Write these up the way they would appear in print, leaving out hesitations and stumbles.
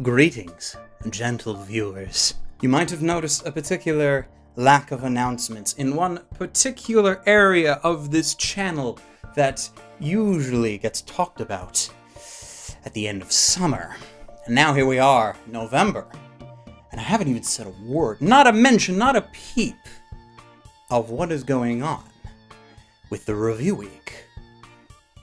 Greetings, gentle viewers. You might have noticed a particular lack of announcements in one particular area of this channel that usually gets talked about at the end of summer. And now here we are, November, and I haven't even said a word, not a mention, not a peep of what is going on with the review week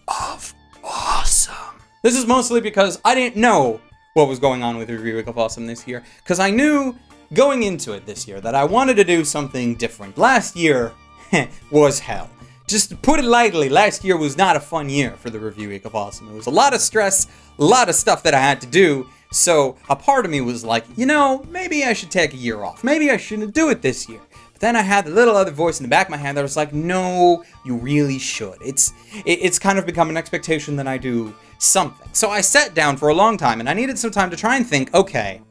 of Awesome. This is mostly because I didn't know what was going on with Review Week of Awesome this year, because I knew going into it this year that I wanted to do something different. Last year was hell. Just to put it lightly, last year was not a fun year for the Review Week of Awesome. It was a lot of stress, a lot of stuff that I had to do, so a part of me was like, you know, maybe I should take a year off. Maybe I shouldn't do it this year. But then I had the little other voice in the back of my head that was like, no, you really should. It's kind of become an expectation that I do something. So I sat down for a long time, and I needed some time to try and think, okay,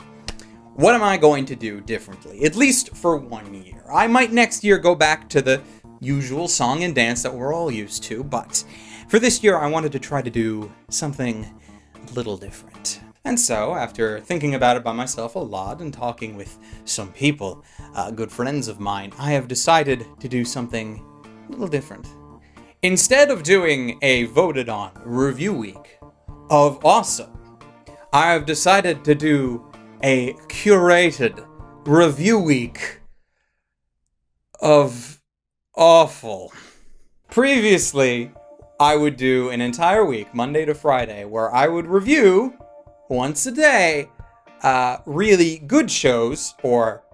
what am I going to do differently? At least for 1 year. I might next year go back to the usual song and dance that we're all used to, but for this year I wanted to try to do something a little different. And so, after thinking about it by myself a lot and talking with some people, good friends of mine, I have decided to do something a little different. Instead of doing a voted on review week of Awesome, I have decided to do a curated review week of Awful. Previously, I would do an entire week, Monday to Friday, where I would review once a day really good shows, or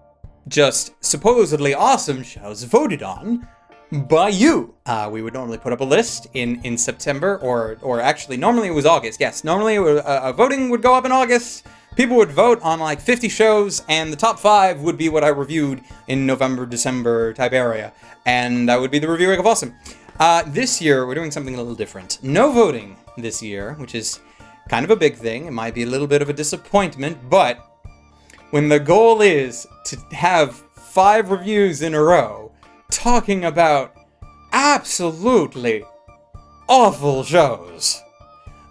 just supposedly awesome shows voted on by you. We would normally put up a list in September, or actually normally it was August. Yes, normally voting would go up in August. People would vote on like 50 shows, and the top 5 would be what I reviewed in November, December type area, and that would be the review week of Awesome. This year we're doing something a little different. No voting this year, which is kind of a big thing. It might be a little bit of a disappointment, but when the goal is to have 5 reviews in a row talking about absolutely awful shows,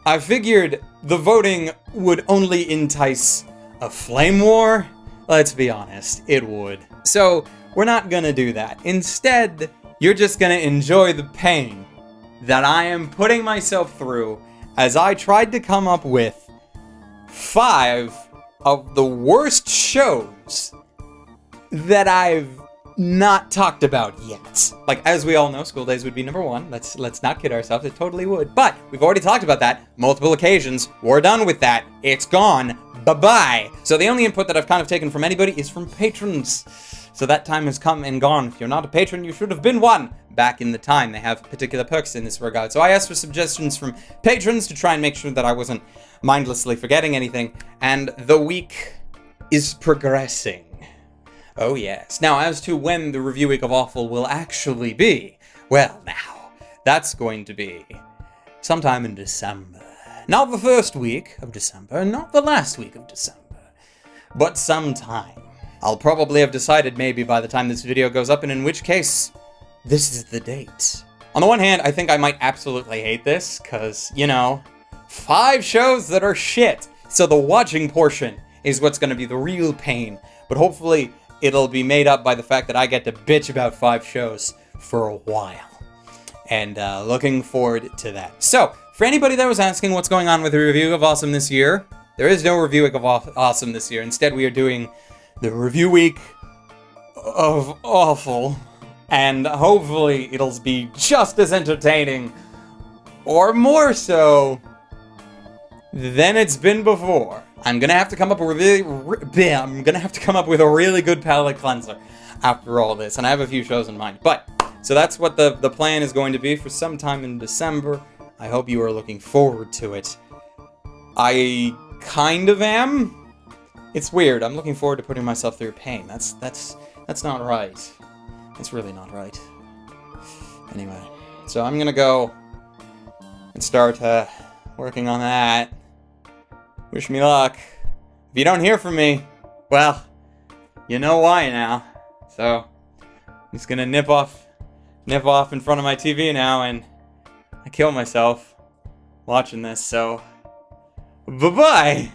I figured the voting would only entice a flame war. Let's be honest, it would. So we're not gonna do that. Instead, you're just gonna enjoy the pain that I am putting myself through as I tried to come up with 5 of the worst shows that I've not talked about yet. Like, as we all know, School Days would be number 1. Let's not kid ourselves, it totally would. But we've already talked about that multiple occasions. We're done with that. It's gone. Bye-bye. So the only input that I've kind of taken from anybody is from patrons. So that time has come and gone. If you're not a patron, you should have been one back in the time. They have particular perks in this regard. So I asked for suggestions from patrons to try and make sure that I wasn't mindlessly forgetting anything. And the week is progressing. Oh yes. Now, as to when the review week of Awful will actually be, well now, that's going to be sometime in December. Not the first week of December, not the last week of December, but sometime. I'll probably have decided maybe by the time this video goes up, and in which case, this is the date. On the one hand, I think I might absolutely hate this, because, you know, 5 shows that are shit. So the watching portion is what's going to be the real pain, but hopefully it'll be made up by the fact that I get to bitch about 5 shows for a while. And looking forward to that. So, for anybody that was asking what's going on with the review of Awesome this year, there is no review week of Awesome this year. Instead, we are doing the review week of Awful. And hopefully it'll be just as entertaining, or more so, than it's been before. I'm gonna have to come up with a really good palate cleanser after all this, and I have a few shows in mind. But so that's what the plan is going to be for sometime in December. I hope you are looking forward to it. I kind of am. It's weird. I'm looking forward to putting myself through pain. That's not right. It's really not right. Anyway, so I'm gonna go and start working on that. Wish me luck. If you don't hear from me, well, you know why now. So, I'm just gonna nip off in front of my TV now, and I kill myself watching this, so bye-bye!